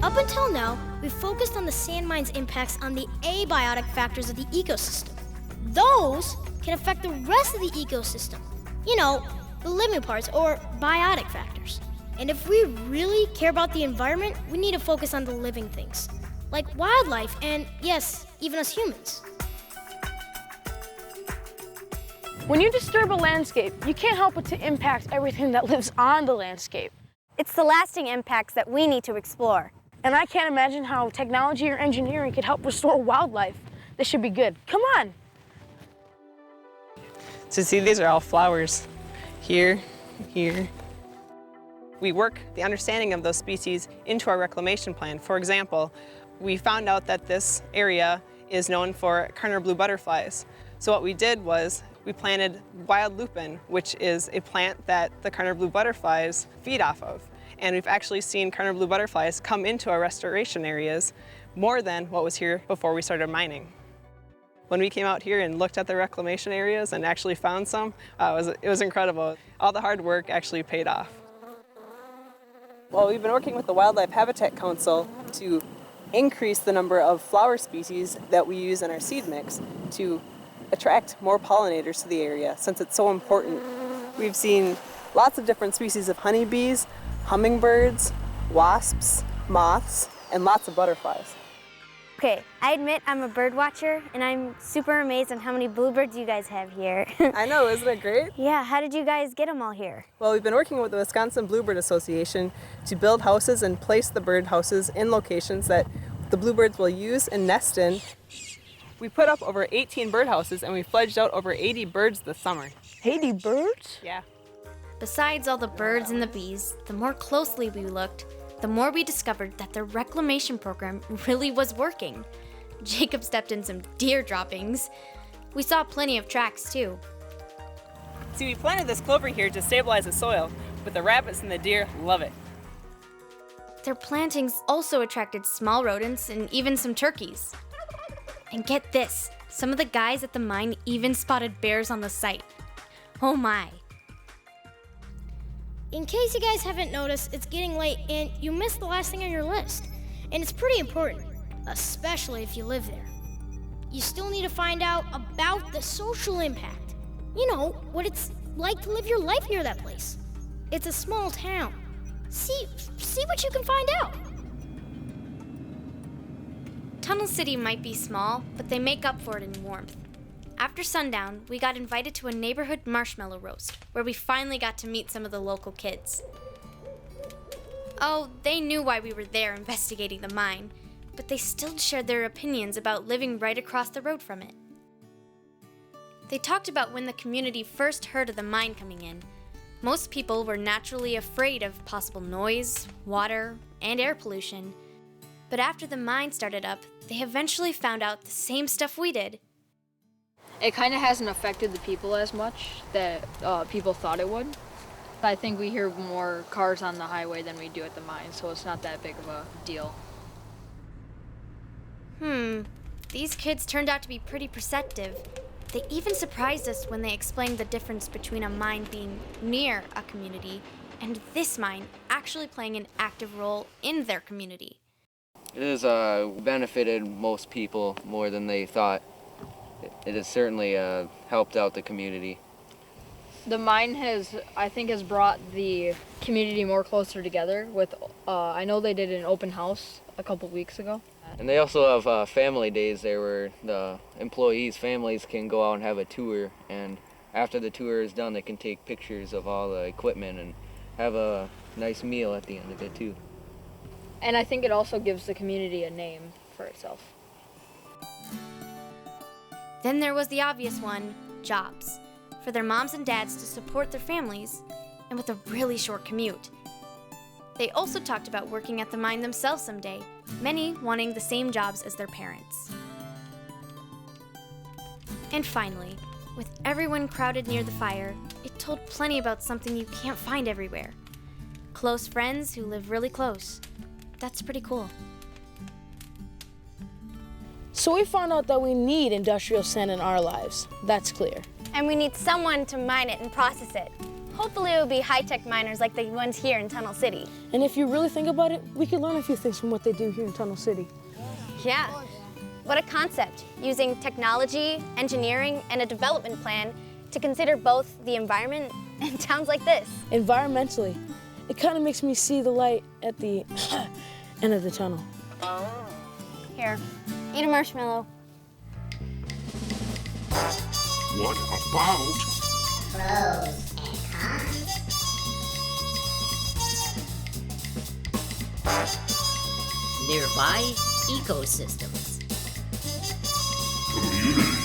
Up until now, we've focused on the sand mine's impacts on the abiotic factors of the ecosystem. Those can affect the rest of the ecosystem. You know, the living parts or biotic factors. And if we really care about the environment, we need to focus on the living things, like wildlife and, yes, even us humans. When you disturb a landscape, you can't help but to impact everything that lives on the landscape. It's the lasting impacts that we need to explore. And I can't imagine how technology or engineering could help restore wildlife. This should be good. Come on. So see, these are all flowers. Here, here. We work the understanding of those species into our reclamation plan. For example, we found out that this area is known for Karner blue butterflies. So what we did was we planted wild lupin, which is a plant that the Karner blue butterflies feed off of. And we've actually seen Karner blue butterflies come into our restoration areas more than what was here before we started mining. When we came out here and looked at the reclamation areas and actually found some, it was incredible. All the hard work actually paid off. Well, we've been working with the Wildlife Habitat Council to increase the number of flower species that we use in our seed mix to attract more pollinators to the area, since it's so important. We've seen lots of different species of honeybees, hummingbirds, wasps, moths, and lots of butterflies. Okay, I admit I'm a bird watcher, and I'm super amazed on how many bluebirds you guys have here. I know, isn't it great? Yeah, how did you guys get them all here? Well, we've been working with the Wisconsin Bluebird Association to build houses and place the bird houses in locations that the bluebirds will use and nest in. We put up over 18 birdhouses and we fledged out over 80 birds this summer. 80 birds? Yeah. Besides all the birds and the bees, the more closely we looked, the more we discovered that the reclamation program really was working. Jacob stepped in some deer droppings. We saw plenty of tracks too. See, we planted this clover here to stabilize the soil, but the rabbits and the deer love it. Their plantings also attracted small rodents and even some turkeys. And get this, some of the guys at the mine even spotted bears on the site. Oh my. In case you guys haven't noticed, it's getting late and you missed the last thing on your list. And it's pretty important, especially if you live there. You still need to find out about the social impact. You know, what it's like to live your life near that place. It's a small town. See what you can find out. Tunnel City might be small, but they make up for it in warmth. After sundown, we got invited to a neighborhood marshmallow roast, where we finally got to meet some of the local kids. Oh, they knew why we were there investigating the mine, but they still shared their opinions about living right across the road from it. They talked about when the community first heard of the mine coming in. Most people were naturally afraid of possible noise, water, and air pollution. But after the mine started up, they eventually found out the same stuff we did. It kind of hasn't affected the people as much that people thought it would. I think we hear more cars on the highway than we do at the mine, so it's not that big of a deal. These kids turned out to be pretty perceptive. They even surprised us when they explained the difference between a mine being near a community and this mine actually playing an active role in their community. It has benefited most people more than they thought. It has certainly helped out the community. The mine I think, has brought the community more closer together with, I know they did an open house a couple weeks ago. And they also have family days there where the employees' families can go out and have a tour, and after the tour is done they can take pictures of all the equipment and have a nice meal at the end of it too. And I think it also gives the community a name for itself. Then there was the obvious one, jobs, for their moms and dads to support their families, and with a really short commute. They also talked about working at the mine themselves someday, many wanting the same jobs as their parents. And finally, with everyone crowded near the fire, it told plenty about something you can't find everywhere. Close friends who live really close. That's pretty cool. So we found out that we need industrial sand in our lives. That's clear. And we need someone to mine it and process it. Hopefully it will be high-tech miners like the ones here in Tunnel City. And if you really think about it, we could learn a few things from what they do here in Tunnel City. Yeah. What a concept, using technology, engineering, and a development plan to consider both the environment and towns like this. Environmentally, it kind of makes me see the light at the end of the tunnel. Here, eat a marshmallow. What about Pros and cons. Nearby ecosystems. community?